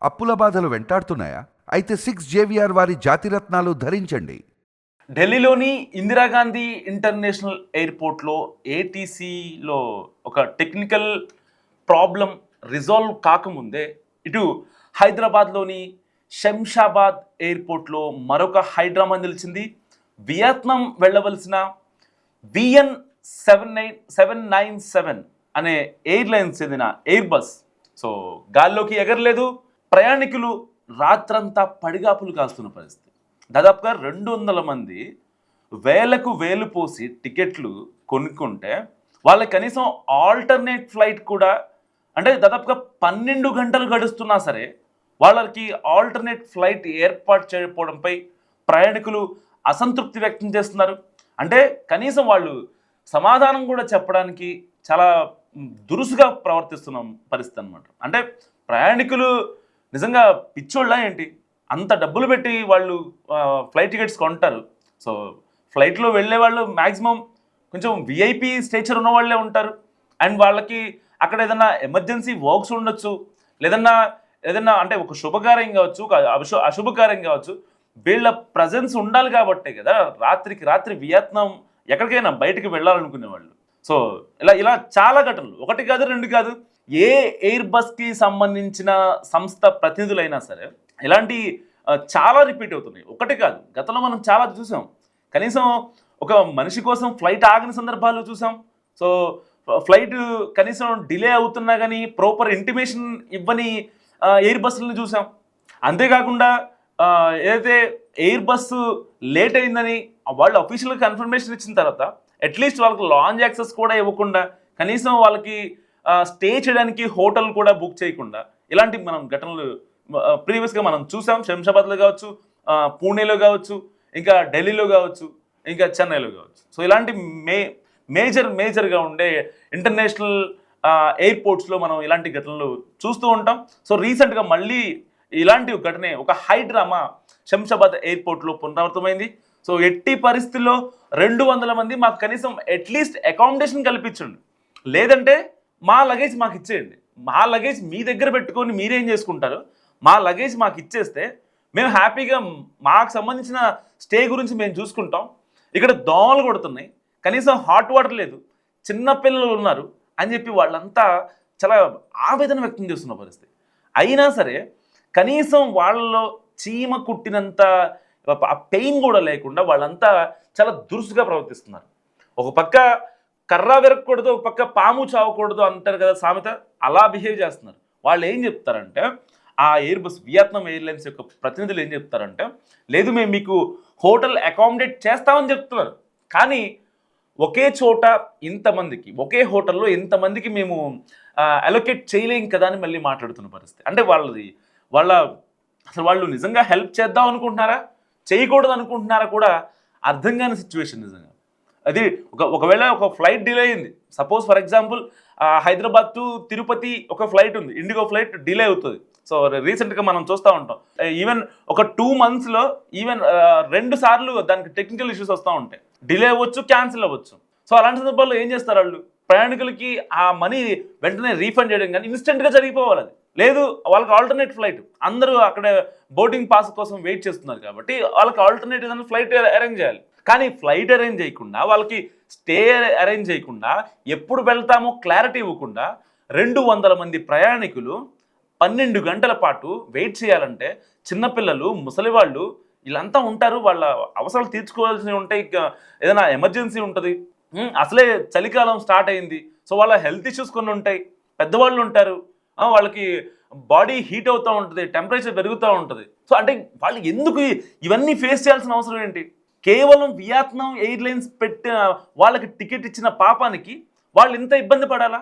అప్పుల బాధలు వెంటాడుతున్నాయా? అయితే 6 JVR వారి జాతిరత్నాలు ధరించండి. ఢిల్లీలోని ఇందిరాగాంధీ ఇంటర్నేషనల్ ఎయిర్పోర్ట్లో ఏటీసీలో ఒక టెక్నికల్ ప్రాబ్లం రిజాల్వ్ కాకముందే ఇటు హైదరాబాద్లోని శంషాబాద్ ఎయిర్పోర్ట్లో మరొక హైడ్రామా నిలిచింది. వియత్నాం వెళ్ళవలసిన VN797 అనే ఎయిర్లైన్స్ చెందిన ఎయిర్ బస్ గాల్లోకి ఎగరలేదు. ప్రయాణికులు రాత్రంతా పడిగాపులు కాస్తున్న పరిస్థితి. దాదాపుగా 200 మంది వేలకు వేలు పోసి టికెట్లు కొనుక్కుంటే వాళ్ళకి కనీసం ఆల్టర్నేట్ ఫ్లైట్ కూడా, అంటే దాదాపుగా 12 గంటలు గడుస్తున్నా సరే వాళ్ళకి ఆల్టర్నేట్ ఫ్లైట్ ఏర్పాటు చేయకపోవడంపై ప్రయాణికులు అసంతృప్తి వ్యక్తం చేస్తున్నారు. అంటే కనీసం వాళ్ళు సమాధానం కూడా చెప్పడానికి చాలా దురుసుగా ప్రవర్తిస్తున్న పరిస్థితి అనమాట. అంటే ప్రయాణికులు నిజంగా పిచ్చోళ్ళ ఏంటి? అంత డబ్బులు పెట్టి వాళ్ళు ఫ్లైట్ టికెట్స్ కొంటారు. సో ఫ్లైట్లో వెళ్ళే వాళ్ళు మ్యాక్సిమం కొంచెం విఐపి స్టేచర్ ఉన్న వాళ్ళే ఉంటారు. అండ్ వాళ్ళకి అక్కడ ఏదైనా ఎమర్జెన్సీ వర్క్స్ ఉండొచ్చు, ఏదన్నా అంటే ఒక శుభకార్యం కావచ్చు, అశుభకార్యం కావచ్చు, వీళ్ళ ప్రజెన్స్ ఉండాలి కాబట్టే కదా రాత్రికి రాత్రి వియత్నాం ఎక్కడికైనా బయటికి వెళ్ళాలనుకునే వాళ్ళు. సో ఇలా చాలా ఘటనలు, ఒకటి కాదు రెండు కాదు, ఏ ఎయిర్ బస్కి సంబంధించిన సంస్థ ప్రతినిధులైనా సరే ఇలాంటి చాలా రిపీట్ అవుతున్నాయి. ఒకటి కాదు, గతంలో మనం చాలా చూసాం. కనీసం ఒక మనిషి కోసం ఫ్లైట్ ఆగిన సందర్భాలు చూసాం. సో ఫ్లైట్ కనీసం డిలే అవుతున్నా కానీ ప్రాపర్ ఇంటిమేషన్ ఇవ్వని ఎయిర్ బస్సులను చూసాం. అంతేకాకుండా ఏదైతే ఎయిర్ బస్సు లేట్ అయిందని వాళ్ళు అఫీషియల్గా కన్ఫర్మేషన్ ఇచ్చిన తర్వాత అట్లీస్ట్ వాళ్ళకి లాంజ్ యాక్సెస్ కూడా ఇవ్వకుండా, కనీసం వాళ్ళకి స్టే చేయడానికి హోటల్ కూడా బుక్ చేయకుండా ఇలాంటి మనం ఘటనలు ప్రీవియస్గా మనం చూసాం. శంషాబాద్లో కావచ్చు, పూణేలో కావచ్చు, ఇంకా ఢిల్లీలో కావచ్చు, ఇంకా చెన్నైలో కావచ్చు. సో ఇలాంటి మేజర్గా ఉండే ఇంటర్నేషనల్ ఎయిర్పోర్ట్స్లో మనం ఇలాంటి ఘటనలు చూస్తూ ఉంటాం. సో రీసెంట్గా మళ్ళీ ఇలాంటి ఘటనే, ఒక హై డ్రామా శంషాబాద్ ఎయిర్పోర్ట్లో పునరావృతమైంది. సో ఎట్టి పరిస్థితుల్లో 200 మంది మాకు కనీసం అట్లీస్ట్ అకామిడేషన్ కల్పించండి, లేదంటే మా లగేజ్ మాకు ఇచ్చేయండి, మా లగేజ్ మీ దగ్గర పెట్టుకొని మీరేం చేసుకుంటారు, మా లగేజ్ మాకు ఇచ్చేస్తే మేము హ్యాపీగా మాకు సంబంధించిన స్టే గురించి మేము చూసుకుంటాం. ఇక్కడ దోమలు కొడుతున్నాయి, కనీసం హాట్ వాటర్ లేదు, చిన్నపిల్లలు ఉన్నారు అని చెప్పి వాళ్ళంతా చాలా ఆవేదన వ్యక్తం చేస్తున్న పరిస్థితి. అయినా సరే కనీసం వాళ్ళలో చీమ కుట్టినంత పెయిన్ కూడా లేకుండా వాళ్ళంతా చాలా దురుసుగా ప్రవర్తిస్తున్నారు. ఒక పక్క కర్ర విరగకూడదు, ఒక పక్క పాము చావకూడదు అంటారు కదా సామెత, అలా బిహేవ్ చేస్తున్నారు. వాళ్ళు ఏం చెప్తారంటే, ఆ ఎయిర్ బస్ వియత్నాం ఎయిర్లైన్స్ యొక్క ప్రతినిధులు ఏం చెప్తారంటే, లేదు మేము మీకు హోటల్ అకామిడేట్ చేస్తామని చెప్తున్నారు, కానీ ఒకే చోట ఇంతమందికి, ఒకే హోటల్లో ఇంతమందికి మేము అలొకేట్ చేయలేం కదా అని మళ్ళీ మాట్లాడుతున్న పరిస్థితి. అంటే వాళ్ళు నిజంగా హెల్ప్ చేద్దాం అనుకుంటున్నారా, చేయకూడదు అనుకుంటున్నారా కూడా అర్థం కాని సిచ్యువేషన్ నిజంగా. అది ఒకవేళ ఒక ఫ్లైట్ డిలే అయింది, suppose for example Hyderabad to Tirupati ఒక ఫ్లైట్ ఉంది, ఇండిగో ఫ్లైట్ డిలే అవుతుంది. సో రీసెంట్గా మనం చూస్తూ ఉంటాం, ఈవెన్ ఒక 2 monthsలో ఈవెన్ 2 సార్లు దానికి టెక్నికల్ ఇష్యూస్ వస్తూ ఉంటాయి, డిలే అవ్వచ్చు, క్యాన్సిల్ అవ్వచ్చు. సో అలాంటి సందర్భాల్లో ఏం చేస్తారు వాళ్ళు, ప్రయాణికులకి ఆ మనీ వెంటనే రీఫండ్ చేయడం కానీ ఇన్స్టెంట్గా జరిగిపోవాలి. అది లేదు, వాళ్ళకి ఆల్టర్నేట్ ఫ్లైట్, అందరూ అక్కడ బోర్డింగ్ పాస్ కోసం వెయిట్ చేస్తున్నారు కాబట్టి వాళ్ళకి ఆల్టర్నేట్ ఏదైనా ఫ్లైట్ అరేంజ్ చేయాలి. కానీ ఫ్లైట్ అరేంజ్ చేయకుండా, వాళ్ళకి స్టే అరేంజ్ చేయకుండా, ఎప్పుడు వెళ్తామో క్లారిటీ ఇవ్వకుండా 200 మంది ప్రయాణికులు 12 గంటల పాటు వెయిట్ చేయాలంటే, చిన్నపిల్లలు, ముసలివాళ్ళు వీళ్ళంతా ఉంటారు, వాళ్ళ అవసరాలు తీర్చుకోవాల్సినవి ఉంటాయి, ఏదైనా ఎమర్జెన్సీ ఉంటుంది, అసలే చలికాలం స్టార్ట్ అయింది, సో వాళ్ళ హెల్త్ ఇష్యూస్ కొన్ని ఉంటాయి, పెద్దవాళ్ళు ఉంటారు, వాళ్ళకి బాడీ హీట్ అవుతూ ఉంటుంది, టెంపరేచర్ పెరుగుతూ ఉంటుంది. సో అంటే వాళ్ళు ఎందుకు ఇవన్నీ ఫేస్ చేయాల్సిన అవసరం ఏంటి? కేవలం వియత్నాం ఎయిర్లైన్స్ వాళ్ళకి టికెట్ ఇచ్చిన పాపానికి వాళ్ళు ఇంత ఇబ్బంది పడాలా?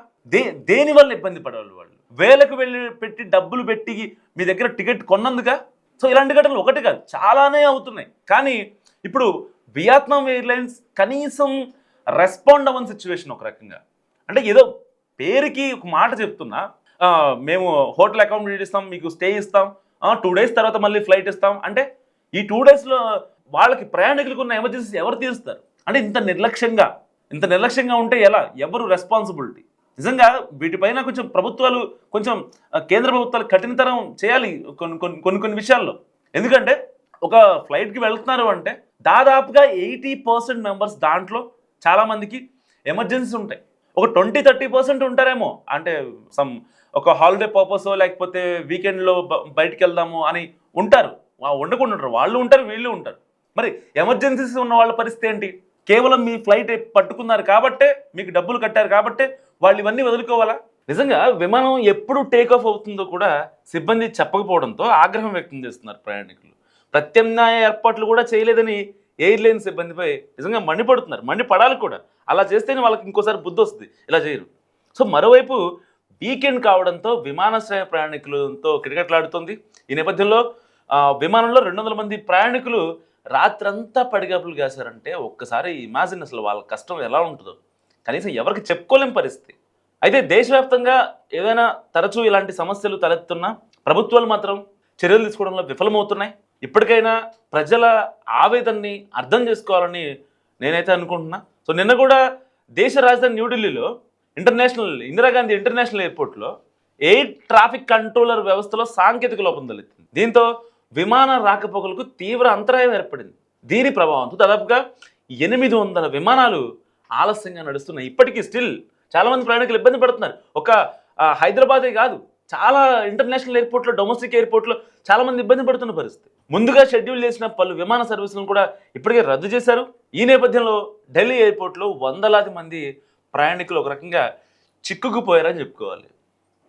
దేనివల్ల ఇబ్బంది పడాలి? వాళ్ళు వేలకు పెట్టి డబ్బులు పెట్టి మీ దగ్గర టికెట్ కొన్నందుగా. సో ఇలాంటి ఘటనలు ఒకటి కాదు, చాలానే అవుతున్నాయి. కానీ ఇప్పుడు వియత్నాం ఎయిర్లైన్స్ కనీసం రెస్పాండ్ అవ్వని సిచ్యువేషన్. ఒక రకంగా అంటే ఏదో పేరుకి ఒక మాట చెప్తున్నా, మేము హోటల్ అకామిడేట్ ఇస్తాం, మీకు స్టే ఇస్తాం, 2 days తర్వాత మళ్ళీ ఫ్లైట్ ఇస్తాం అంటే, ఈ 2 daysలో వాళ్ళకి ప్రయాణికులకు ఉన్న ఎమర్జెన్సీ ఎవరు తీరుస్తారు? అంటే ఇంత నిర్లక్ష్యంగా ఉంటే ఎలా? ఎవరు రెస్పాన్సిబిలిటీ? నిజంగా వీటిపైన కొంచెం ప్రభుత్వాలు కొంచెం కేంద్ర ప్రభుత్వాలు కఠినతరం చేయాలి కొన్ని విషయాల్లో. ఎందుకంటే ఒక ఫ్లైట్కి వెళ్తున్నారు అంటే దాదాపుగా 80% మెంబర్స్ దాంట్లో చాలామందికి ఎమర్జెన్సీ ఉంటాయి. ఒక 20-30% ఉంటారేమో, అంటే ఒక హాలిడే పర్పస్ లేకపోతే వీకెండ్లో బయటికి వెళ్దాము అని ఉంటారు. ఉండకుండా ఉంటారు, వాళ్ళు ఉంటారు, వీళ్ళు ఉంటారు. మరి ఎమర్జెన్సీస్ ఉన్న వాళ్ళ పరిస్థితి ఏంటి? కేవలం మీ ఫ్లైట్ పట్టుకున్నారు కాబట్టే, మీకు డబ్బులు కట్టారు కాబట్టే వాళ్ళు ఇవన్నీ వదులుకోవాలా? నిజంగా విమానం ఎప్పుడు టేక్ ఆఫ్ అవుతుందో కూడా సిబ్బంది చెప్పకపోవడంతో ఆగ్రహం వ్యక్తం చేస్తున్నారు ప్రయాణికులు. ప్రత్యామ్నాయ ఏర్పాట్లు కూడా చేయలేదని ఎయిర్లైన్ సిబ్బందిపై నిజంగా మండిపడుతున్నారు. మండిపడాలి కూడా. అలా చేస్తేనే వాళ్ళకి ఇంకోసారి బుద్ధి వస్తుంది, ఇలా చేయరు. సో మరోవైపు వీకెండ్ కావడంతో విమానాశ్రయ ప్రయాణికులతో కిటకిటలాడుతోంది. ఈ నేపథ్యంలో విమానంలో 200 మంది ప్రయాణికులు రాత్రంతా పడిగాపులు కాశారంటే ఒక్కసారి ఇమాజిన్ అసలు వాళ్ళ కష్టం ఎలా ఉంటుందో. కనీసం ఎవరికి చెప్పుకోలేం పరిస్థితి. అయితే దేశవ్యాప్తంగా ఏదైనా తరచూ ఇలాంటి సమస్యలు తలెత్తున్నా ప్రభుత్వాలు మాత్రం చర్యలు తీసుకోవడంలో విఫలమవుతున్నాయి. ఇప్పటికైనా ప్రజల ఆవేదనని అర్థం చేసుకోవాలని నేనైతే అనుకుంటున్నా. సో నిన్న కూడా దేశ రాజధాని న్యూఢిల్లీలో ఇందిరాగాంధీ ఇంటర్నేషనల్ ఎయిర్పోర్ట్లో ఎయిర్ ట్రాఫిక్ కంట్రోలర్ వ్యవస్థలో సాంకేతిక లోపం తలెత్తింది. దీంతో విమాన రాకపోకలకు తీవ్ర అంతరాయం ఏర్పడింది. దీని ప్రభావంతో దాదాపుగా 800 విమానాలు ఆలస్యంగా నడుస్తున్నాయి. ఇప్పటికీ స్టిల్ చాలామంది ప్రయాణికులు ఇబ్బంది పడుతున్నారు. ఒక హైదరాబాదే కాదు, చాలా ఇంటర్నేషనల్ ఎయిర్పోర్ట్లో, డొమెస్టిక్ ఎయిర్పోర్ట్లో చాలామంది ఇబ్బంది పడుతున్న పరిస్థితి. ముందుగా షెడ్యూల్ చేసిన పలు విమాన సర్వీసులను కూడా ఇప్పటికే రద్దు చేశారు. ఈ నేపథ్యంలో ఢిల్లీ ఎయిర్పోర్ట్లో వందలాది మంది ప్రయాణికులు ఒక రకంగా చిక్కుకుపోయారని చెప్పుకోవాలి.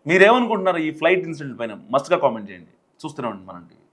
మీరేమనుకుంటున్నారు ఈ ఫ్లైట్ ఇన్సిడెంట్ పైన? మస్తుగా కామెంట్ చేయండి. చూస్తూనే ఉండండి మన టీవీ.